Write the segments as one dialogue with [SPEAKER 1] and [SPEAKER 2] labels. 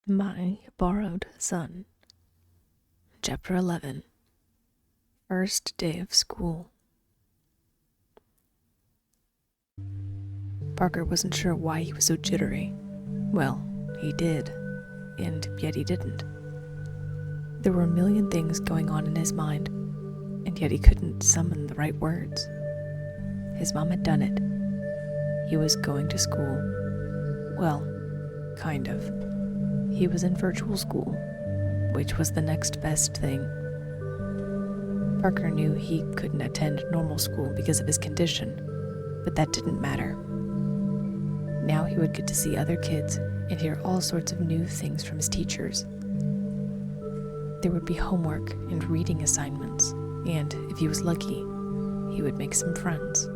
[SPEAKER 1] My Borrowed Son. Chapter 11. First Day of School. Parker wasn't sure why he was so jittery. Well, he did, and yet he didn't. There were a million things going on in his mind, and yet he couldn't summon the right words. His mom had done it. He was going to school. Well, kind of. He was in virtual school, which was the next best thing. Parker knew he couldn't attend normal school because of his condition, but that didn't matter. Now he would get to see other kids and hear all sorts of new things from his teachers. There would be homework and reading assignments, and if he was lucky, he would make some friends.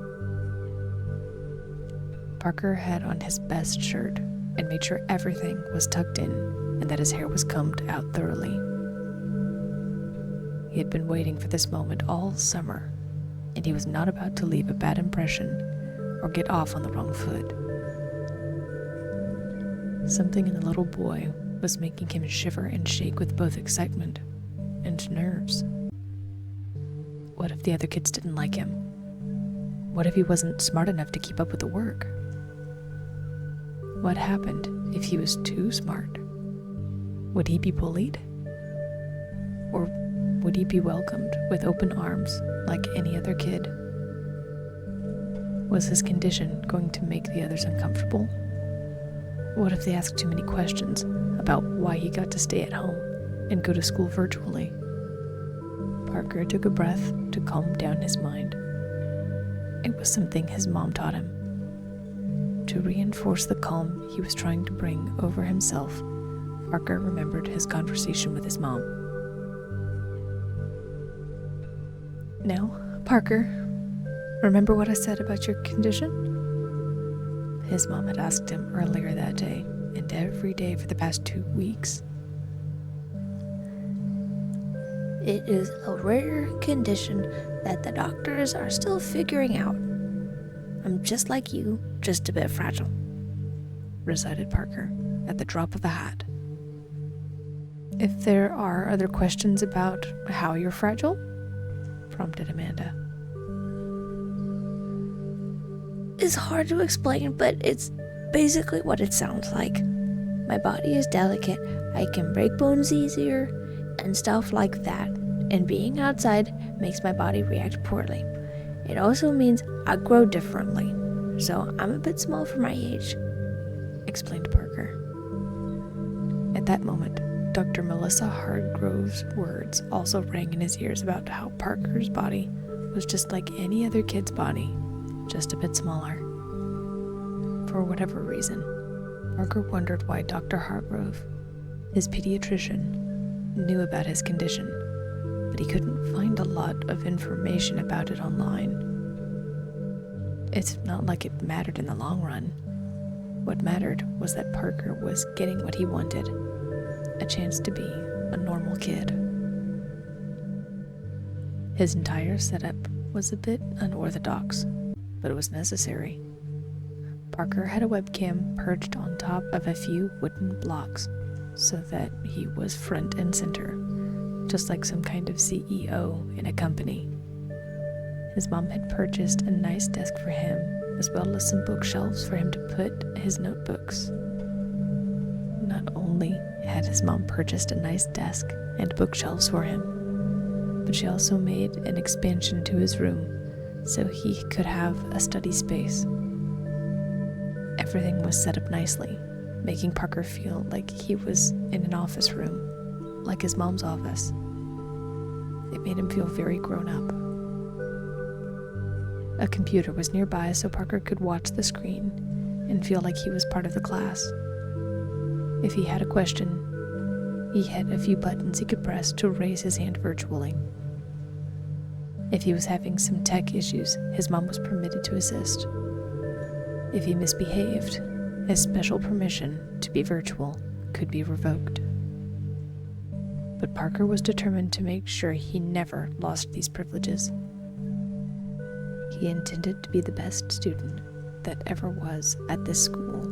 [SPEAKER 1] Parker had on his best shirt and made sure everything was tucked in and that his hair was combed out thoroughly. He had been waiting for this moment all summer, and he was not about to leave a bad impression or get off on the wrong foot. Something in the little boy was making him shiver and shake with both excitement and nerves. What if the other kids didn't like him? What if he wasn't smart enough to keep up with the work? What happened if he was too smart? Would he be bullied? Or would he be welcomed with open arms like any other kid? Was his condition going to make the others uncomfortable? What if they asked too many questions about why he got to stay at home and go to school virtually? Parker took a breath to calm down his mind. It was something his mom taught him. To reinforce the calm he was trying to bring over himself, Parker remembered his conversation with his mom. "Now, Parker, remember what I said about your condition?" His mom had asked him earlier that day, and every day for the past 2 weeks.
[SPEAKER 2] It is a rare condition that the doctors are still figuring out. I'm just like you, just a bit fragile,
[SPEAKER 1] recited Parker at the drop of a hat. "If there are other questions about how you're fragile?" prompted Amanda.
[SPEAKER 2] It's hard to explain, but it's basically what it sounds like. My body is delicate, I can break bones easier, and stuff like that. And being outside makes my body react poorly. It also means I grow differently, so I'm a bit small for my age,"
[SPEAKER 1] explained Parker. At that moment, Dr. Melissa Hardgrove's words also rang in his ears about how Parker's body was just like any other kid's body, just a bit smaller. For whatever reason, Parker wondered why Dr. Hardgrove, his pediatrician, knew about his condition, but he couldn't find a lot of information about it online. It's not like it mattered in the long run. What mattered was that Parker was getting what he wanted, a chance to be a normal kid. His entire setup was a bit unorthodox, but it was necessary. Parker had a webcam perched on top of a few wooden blocks so that he was front and center, just like some kind of CEO in a company. His mom had purchased a nice desk for him, as well as some bookshelves for him to put his notebooks. Not only had his mom purchased a nice desk and bookshelves for him, but she also made an expansion to his room so he could have a study space. Everything was set up nicely, making Parker feel like he was in an office room, like his mom's office. It made him feel very grown up. A computer was nearby so Parker could watch the screen and feel like he was part of the class. If he had a question, he had a few buttons he could press to raise his hand virtually. If he was having some tech issues, his mom was permitted to assist. If he misbehaved, his special permission to be virtual could be revoked. But Parker was determined to make sure he never lost these privileges. He intended to be the best student that ever was at this school.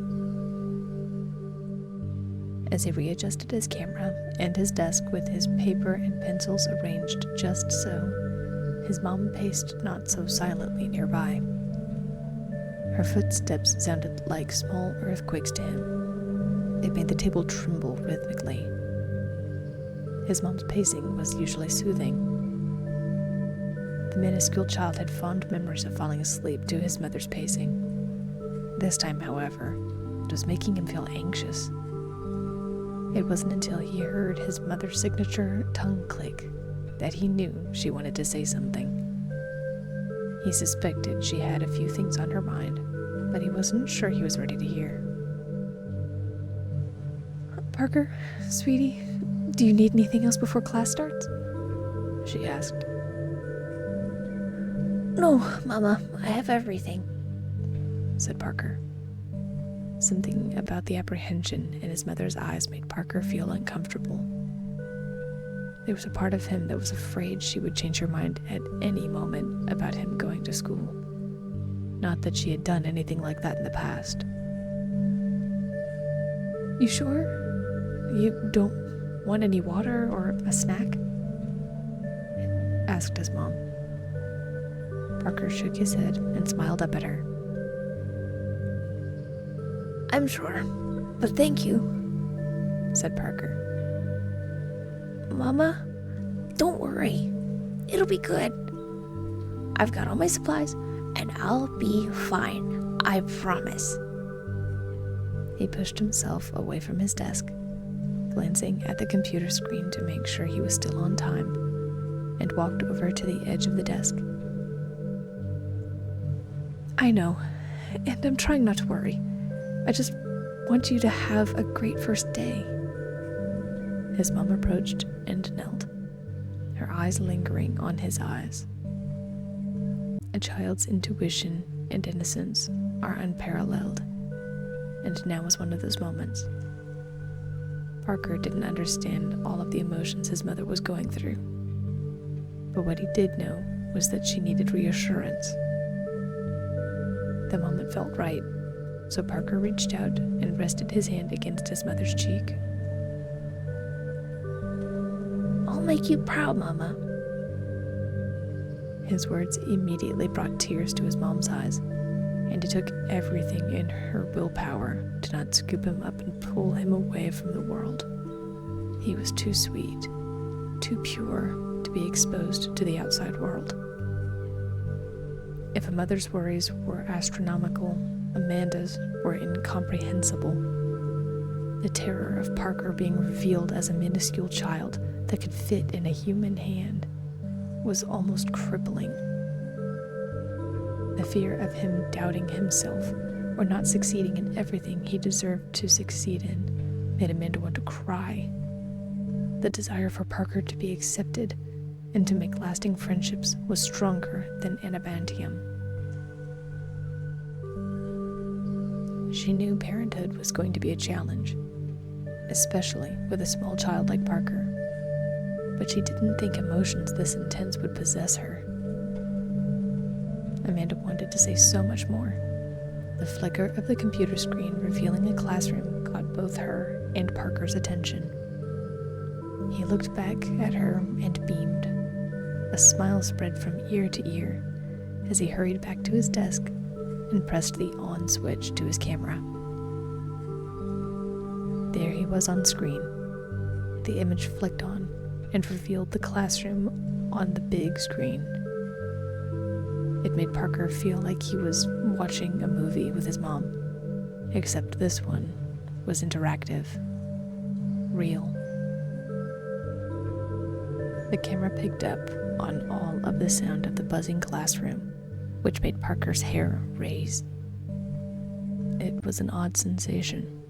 [SPEAKER 1] As he readjusted his camera and his desk with his paper and pencils arranged just so, his mom paced not so silently nearby. Her footsteps sounded like small earthquakes to him. It made the table tremble rhythmically. His mom's pacing was usually soothing. The minuscule child had fond memories of falling asleep to his mother's pacing. This time, however, it was making him feel anxious. It wasn't until he heard his mother's signature tongue click that he knew she wanted to say something. He suspected she had a few things on her mind, but he wasn't sure he was ready to hear.
[SPEAKER 3] Parker, sweetie, do you need anything else before class starts?
[SPEAKER 1] She asked.
[SPEAKER 2] No, Mama, I have everything,
[SPEAKER 1] said Parker. Something about the apprehension in his mother's eyes made Parker feel uncomfortable. There was a part of him that was afraid she would change her mind at any moment about him going to school. Not that she had done anything like that in the past.
[SPEAKER 3] You sure? You don't want any water or a snack?
[SPEAKER 1] Asked his mom. Parker shook his head and smiled up at her.
[SPEAKER 2] I'm sure, but thank you,
[SPEAKER 1] said Parker.
[SPEAKER 2] Mama, don't worry. It'll be good. I've got all my supplies, and I'll be fine. I promise.
[SPEAKER 1] He pushed himself away from his desk, glancing at the computer screen to make sure he was still on time, and walked over to the edge of the desk.
[SPEAKER 3] I know, and I'm trying not to worry. I just want you to have a great first day.
[SPEAKER 1] His mom approached and knelt, her eyes lingering on his eyes. A child's intuition and innocence are unparalleled, and now was one of those moments. Parker didn't understand all of the emotions his mother was going through, but what he did know was that she needed reassurance. The moment felt right, so Parker reached out and rested his hand against his mother's cheek.
[SPEAKER 2] I'll make you proud, Mama.
[SPEAKER 1] His words immediately brought tears to his mom's eyes, and it took everything in her willpower to not scoop him up and pull him away from the world. He was too sweet, too pure to be exposed to the outside world. If a mother's worries were astronomical, Amanda's were incomprehensible. The terror of Parker being revealed as a minuscule child that could fit in a human hand was almost crippling. The fear of him doubting himself or not succeeding in everything he deserved to succeed in made Amanda want to cry. The desire for Parker to be accepted and to make lasting friendships was stronger than adamantium. She knew parenthood was going to be a challenge, especially with a small child like Parker, but she didn't think emotions this intense would possess her. Amanda wanted to say so much more. The flicker of the computer screen revealing a classroom caught both her and Parker's attention. He looked back at her and beamed. A smile spread from ear to ear as he hurried back to his desk and pressed the on switch to his camera. There he was on screen. The image flicked on and revealed the classroom on the big screen. It made Parker feel like he was watching a movie with his mom, except this one was interactive, real. The camera picked up on all of the sound of the buzzing classroom, which made Parker's hair raise. It was an odd sensation,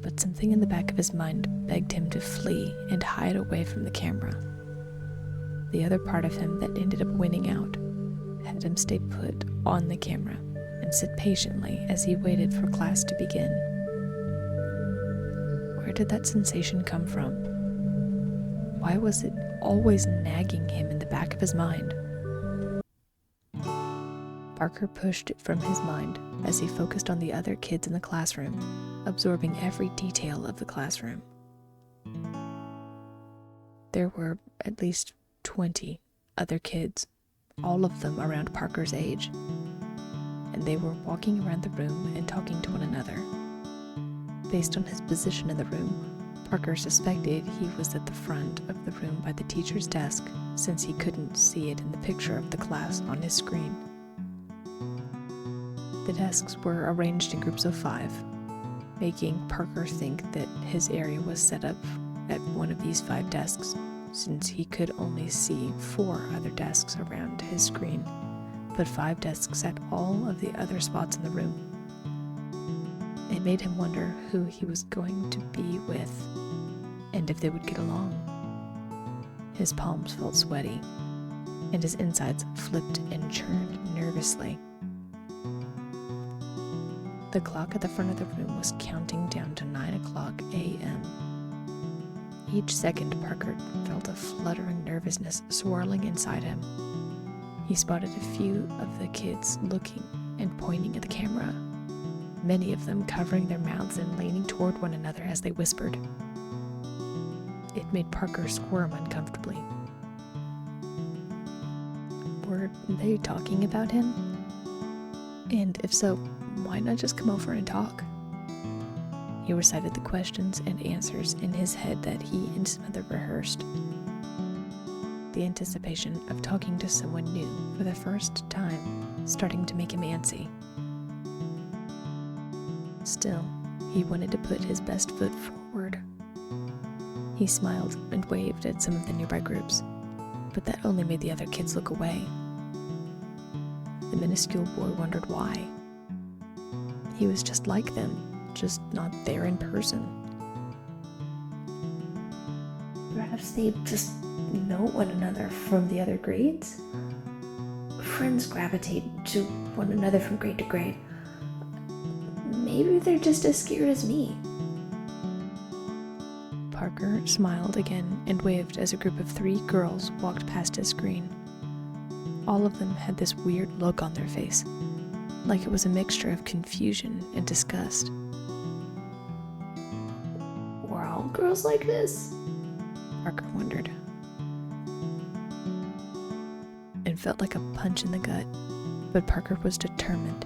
[SPEAKER 1] but something in the back of his mind begged him to flee and hide away from the camera. The other part of him that ended up winning out had him stay put on the camera and sit patiently as he waited for class to begin. Where did that sensation come from? Why was it always nagging him in the back of his mind? Parker pushed it from his mind as he focused on the other kids in the classroom, absorbing every detail of the classroom. There were at least 20 other kids, all of them around Parker's age, and they were walking around the room and talking to one another. Based on his position in the room, Parker suspected he was at the front of the room by the teacher's desk, since he couldn't see it in the picture of the class on his screen. The desks were arranged in groups of 5, making Parker think that his area was set up at one of these 5 desks, since he could only see 4 other desks around his screen, but 5 desks at all of the other spots in the room. It made him wonder who he was going to be with, and if they would get along. His palms felt sweaty, and his insides flipped and churned nervously. The clock at the front of the room was counting down to 9 o'clock a.m. Each second, Parker felt a fluttering nervousness swirling inside him. He spotted a few of the kids looking and pointing at the camera, many of them covering their mouths and leaning toward one another as they whispered. It made Parker squirm uncomfortably. Were they talking about him? And if so, why not just come over and talk? He recited the questions and answers in his head that he and his mother rehearsed. The anticipation of talking to someone new for the first time starting to make him antsy. Still, he wanted to put his best foot forward. He smiled and waved at some of the nearby groups, but that only made the other kids look away. The minuscule boy wondered why. He was just like them, just not there in person.
[SPEAKER 2] Perhaps they just know one another from the other grades? Friends gravitate to one another from grade to grade. Maybe they're just as scared as me.
[SPEAKER 1] Parker smiled again and waved as a group of 3 girls walked past his screen. All of them had this weird look on their face, like it was a mixture of confusion and disgust.
[SPEAKER 2] Were all girls like this?
[SPEAKER 1] Parker wondered. It felt like a punch in the gut, but Parker was determined.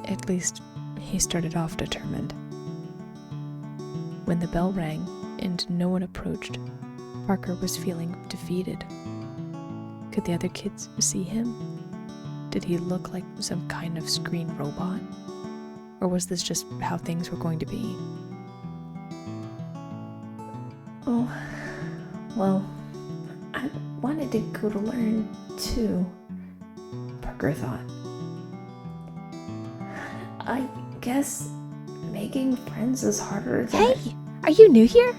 [SPEAKER 1] At least, he started off determined. When the bell rang and no one approached, Parker was feeling defeated. Could the other kids see him? Did he look like some kind of screen robot? Or was this just how things were going to be?
[SPEAKER 2] Oh, well, I wanted to go to learn too, Parker thought. I guess making friends is harder than...
[SPEAKER 3] Hey, are you new here?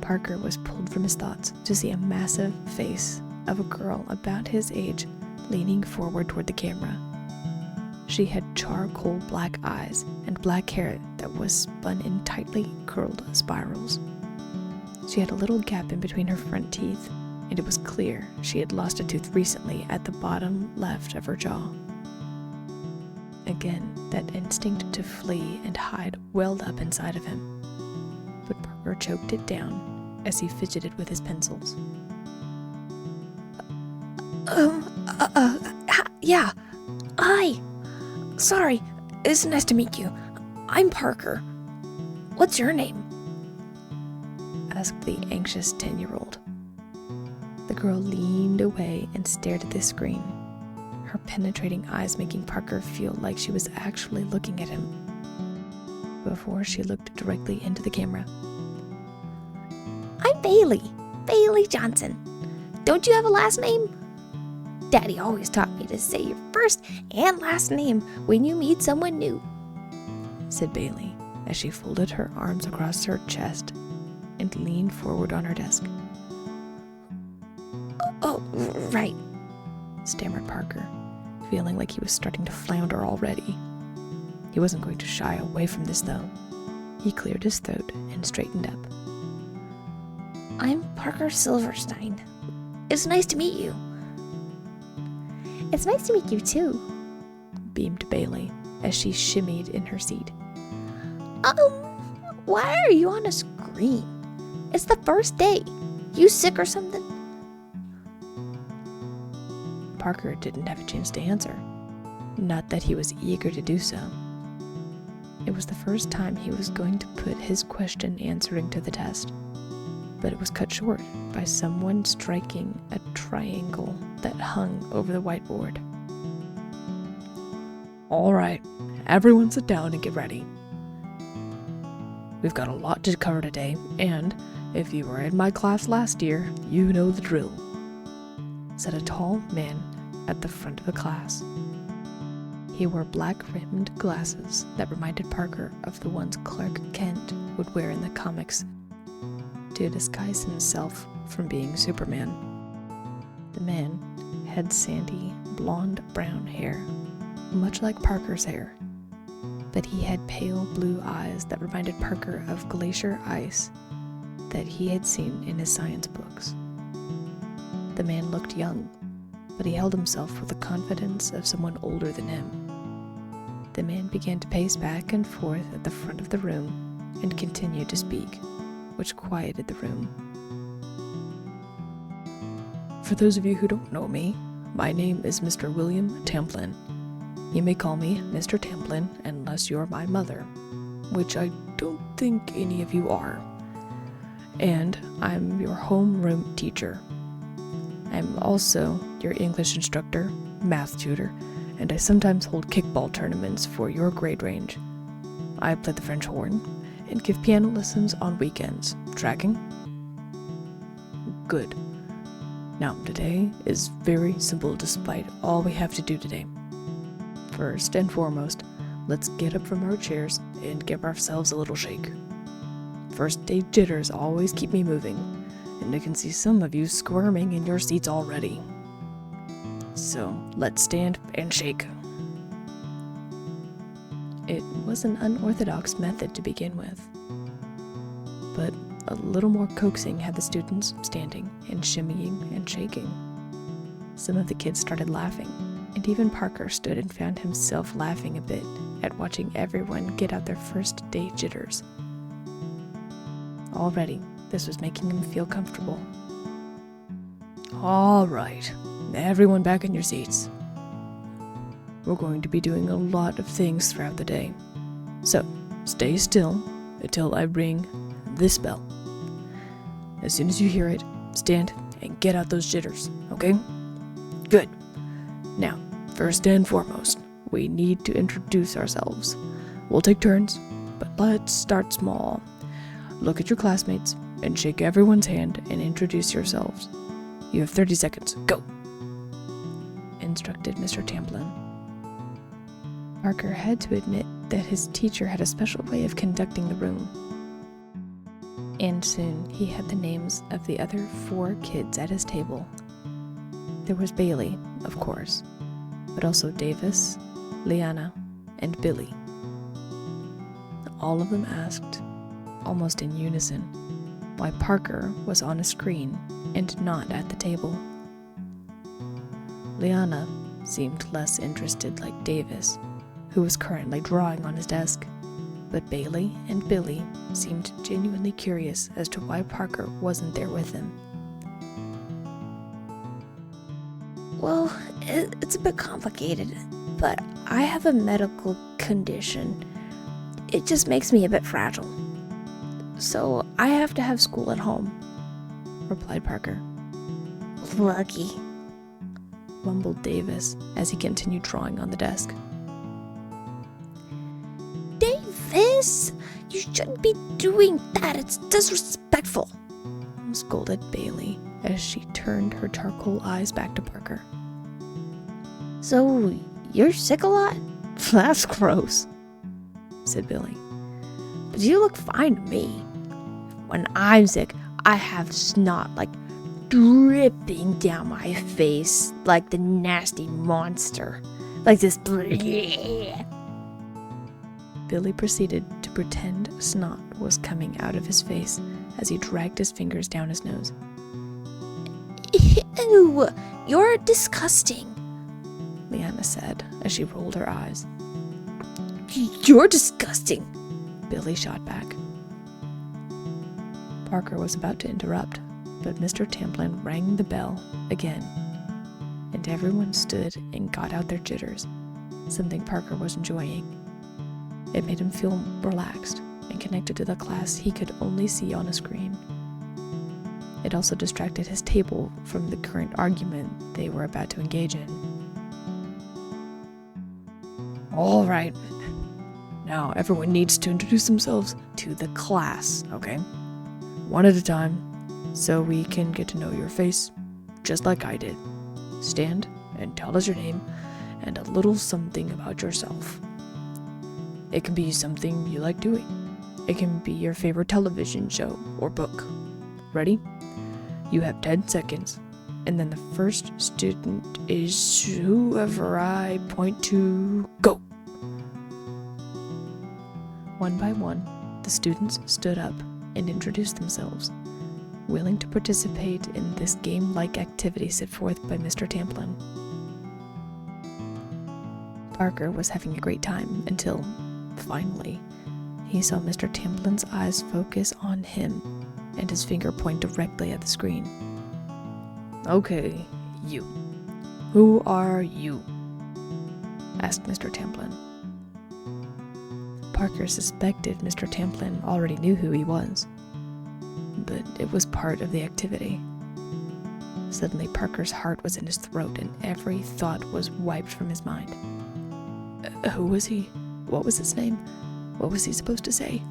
[SPEAKER 1] Parker was pulled from his thoughts to see a massive face of a girl about his age leaning forward toward the camera. She had charcoal black eyes and black hair that was spun in tightly curled spirals. She had a little gap in between her front teeth, and it was clear she had lost a tooth recently at the bottom left of her jaw. Again, that instinct to flee and hide welled up inside of him, but Parker choked it down as he fidgeted with his pencils.
[SPEAKER 2] Yeah. Hi. Sorry. It's nice to meet you. I'm Parker. What's your name?
[SPEAKER 1] Asked the anxious 10-year-old. The girl leaned away and stared at the screen, her penetrating eyes making Parker feel like she was actually looking at him. Before she looked directly into the camera.
[SPEAKER 2] I'm Bailey. Bailey Johnson. Don't you have a last name? Daddy always taught me to say your first and last name when you meet someone new,
[SPEAKER 1] said Bailey as she folded her arms across her chest and leaned forward on her desk.
[SPEAKER 2] Oh, right,
[SPEAKER 1] stammered Parker, feeling like he was starting to flounder already. He wasn't going to shy away from this, though. He cleared his throat and straightened up.
[SPEAKER 2] I'm Parker Silverstein. It's nice to meet you. It's nice to meet you, too,
[SPEAKER 1] beamed Bailey as she shimmied in her seat.
[SPEAKER 2] Why are you on a screen? It's the first day. You sick or something?
[SPEAKER 1] Parker didn't have a chance to answer. Not that he was eager to do so. It was the first time he was going to put his question answering to the test, but it was cut short by someone striking a triangle that hung over the whiteboard. All right, everyone sit down and get ready. We've got a lot to cover today, and if you were in my class last year, you know the drill, said a tall man at the front of the class. He wore black-rimmed glasses that reminded Parker of the ones Clark Kent would wear in the comics to disguise himself from being Superman. The man had sandy, blonde-brown hair, much like Parker's hair, but he had pale blue eyes that reminded Parker of glacier ice that he had seen in his science books. The man looked young, but he held himself with the confidence of someone older than him. The man began to pace back and forth at the front of the room and continued to speak, which quieted the room. For those of you who don't know me, my name is Mr. William Tamplin. You may call me Mr. Tamplin unless you're my mother, which I don't think any of you are. And I'm your homeroom teacher. I'm also your English instructor, math tutor, and I sometimes hold kickball tournaments for your grade range. I play the French horn and give piano lessons on weekends. Tracking? Good. Now, today is very simple despite all we have to do today. First and foremost, let's get up from our chairs and give ourselves a little shake. First day jitters always keep me moving, and I can see some of you squirming in your seats already. So, let's stand and shake. It was an unorthodox method to begin with, but a little more coaxing had the students standing and shimmying and shaking. Some of the kids started laughing, and even Parker stood and found himself laughing a bit at watching everyone get out their first day jitters. Already, this was making him feel comfortable. All right, everyone back in your seats. We're going to be doing a lot of things throughout the day, so stay still until I ring this bell. As soon as you hear it, stand and get out those jitters, okay? Good. Now, first and foremost, we need to introduce ourselves. We'll take turns, but let's start small. Look at your classmates and shake everyone's hand and introduce yourselves. You have 30 seconds. Go! Instructed Mr. Tamplin. Parker had to admit that his teacher had a special way of conducting the room. And soon he had the names of the other 4 kids at his table. There was Bailey, of course, but also Davis, Liana, and Billy. All of them asked, almost in unison, why Parker was on a screen and not at the table. Liana seemed less interested like Davis, who was currently drawing on his desk, but Bailey and Billy seemed genuinely curious as to why Parker wasn't there with them.
[SPEAKER 2] Well, it's a bit complicated, but I have a medical condition. It just makes me a bit fragile. So I have to have school at home, replied Parker.
[SPEAKER 3] Lucky,
[SPEAKER 1] mumbled Davis as he continued drawing on the desk.
[SPEAKER 2] Davis, you shouldn't be doing that. It's disrespectful,
[SPEAKER 1] scolded Bailey as she turned her charcoal eyes back to Parker.
[SPEAKER 2] So, you're sick a lot?
[SPEAKER 1] That's gross, said Billy.
[SPEAKER 2] But you look fine to me. When I'm sick, I have snot dripping down my face like the nasty monster. Like this.
[SPEAKER 1] Billy proceeded to pretend snot was coming out of his face as he dragged his fingers down his nose.
[SPEAKER 2] Ew, you're disgusting,
[SPEAKER 1] Liana said as she rolled her eyes.
[SPEAKER 2] You're disgusting,
[SPEAKER 1] Billy shot back. Parker was about to interrupt, but Mr. Tamplin rang the bell again, and everyone stood and got out their jitters, something Parker was enjoying. It made him feel relaxed and connected to the class he could only see on a screen. It also distracted his table from the current argument they were about to engage in. All right. Now everyone needs to introduce themselves to the class, okay? One at a time, so we can get to know your face, just like I did. Stand and tell us your name and a little something about yourself. It can be something you like doing. It can be your favorite television show or book. Ready? You have 10 seconds, and then the first student is whoever I point to. Go! One by one, the students stood up and introduced themselves, willing to participate in this game-like activity set forth by Mr. Tamplin. Parker was having a great time until, finally, he saw Mr. Tamplin's eyes focus on him and his finger point directly at the screen. Okay, you. Who are you? Asked Mr. Tamplin. Parker suspected Mr. Tamplin already knew who he was, but it was part of the activity. Suddenly, Parker's heart was in his throat and every thought was wiped from his mind. Who was he? What was his name? What was he supposed to say?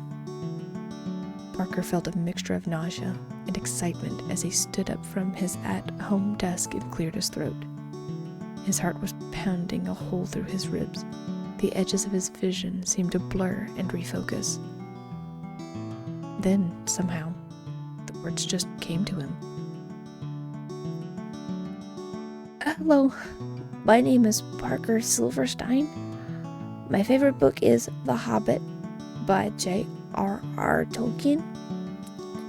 [SPEAKER 1] Parker felt a mixture of nausea and excitement as he stood up from his at-home desk and cleared his throat. His heart was pounding a hole through his ribs. The edges of his vision seemed to blur and refocus. Then, somehow, the words just came to him.
[SPEAKER 2] Hello, my name is Parker Silverstein. My favorite book is The Hobbit by J.R.R. Tolkien,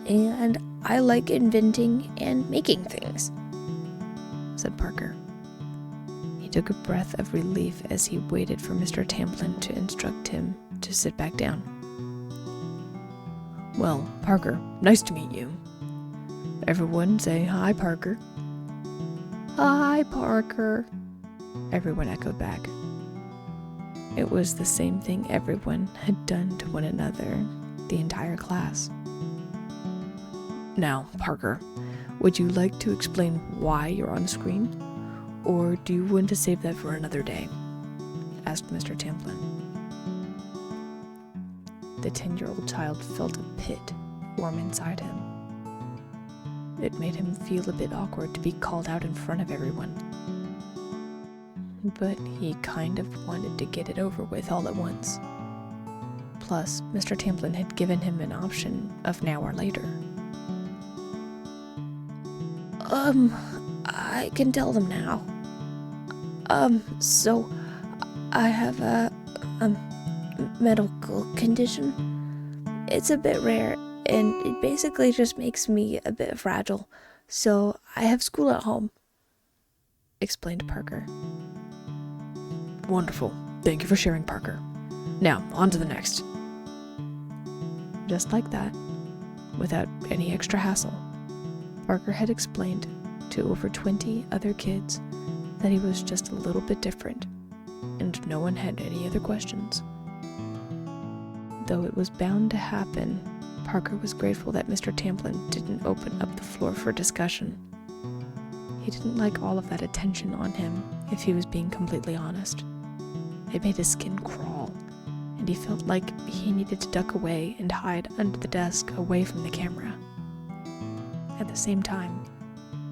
[SPEAKER 2] and I like inventing and making things,
[SPEAKER 1] said Parker. He took a breath of relief as he waited for Mr. Tamplin to instruct him to sit back down. Well, Parker, nice to meet you. Everyone say hi, Parker.
[SPEAKER 2] Hi, Parker.
[SPEAKER 1] Everyone echoed back. It was the same thing everyone had done to one another, the entire class. Now, Parker, would you like to explain why you're on screen? Or do you want to save that for another day? Asked Mr. Tamplin. The 10-year-old child felt a pit form inside him. It made him feel a bit awkward to be called out in front of everyone. But he kind of wanted to get it over with all at once. Plus, Mr. Tamplin had given him an option of now or later.
[SPEAKER 2] I can tell them now. So, I have a medical condition. It's a bit rare, and it basically just makes me a bit fragile. So, I have school at home,
[SPEAKER 1] explained Parker. Wonderful. Thank you for sharing, Parker. Now, on to the next. Just like that, without any extra hassle, Parker had explained to over 20 other kids that he was just a little bit different, and no one had any other questions. Though it was bound to happen, Parker was grateful that Mr. Tamplin didn't open up the floor for discussion. He didn't like all of that attention on him, if he was being completely honest. It made his skin crawl, and he felt like he needed to duck away and hide under the desk away from the camera. At the same time,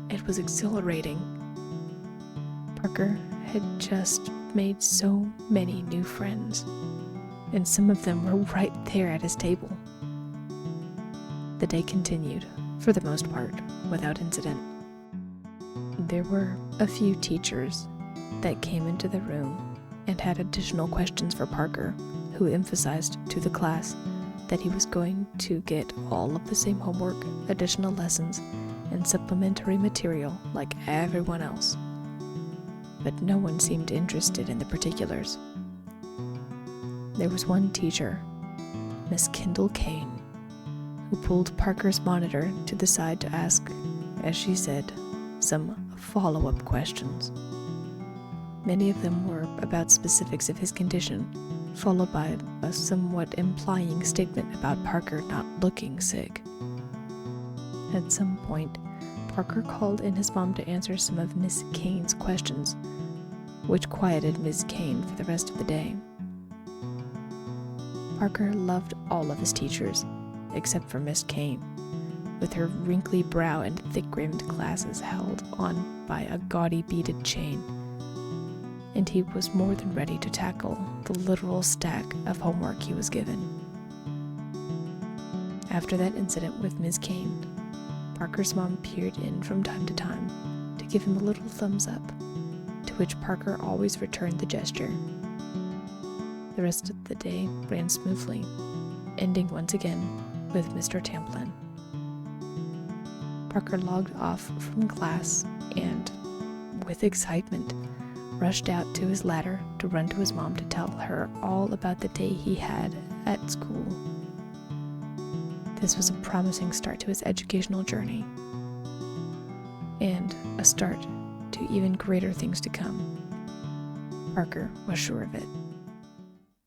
[SPEAKER 1] it was exhilarating. Parker had just made so many new friends, and some of them were right there at his table. The day continued, for the most part, without incident. There were a few teachers that came into the room and had additional questions for Parker, who emphasized to the class that he was going to get all of the same homework, additional lessons, and supplementary material like everyone else. But no one seemed interested in the particulars. There was one teacher, Miss Kendall Kane, who pulled Parker's monitor to the side to ask, as she said, some follow-up questions. Many of them were about specifics of his condition, followed by a somewhat implying statement about Parker not looking sick. At some point, Parker called in his mom to answer some of Miss Kane's questions, which quieted Miss Kane for the rest of the day. Parker loved all of his teachers, except for Miss Kane, with her wrinkly brow and thick-rimmed glasses held on by a gaudy beaded chain, and he was more than ready to tackle the literal stack of homework he was given. After that incident with Miss Kane, Parker's mom peered in from time to time to give him a little thumbs up, to which Parker always returned the gesture. The rest of the day ran smoothly, ending once again with Mr. Tamplin. Parker logged off from class and, with excitement, rushed out to his ladder to run to his mom to tell her all about the day he had at school. This was a promising start to his educational journey, and a start to even greater things to come. Parker was sure of it.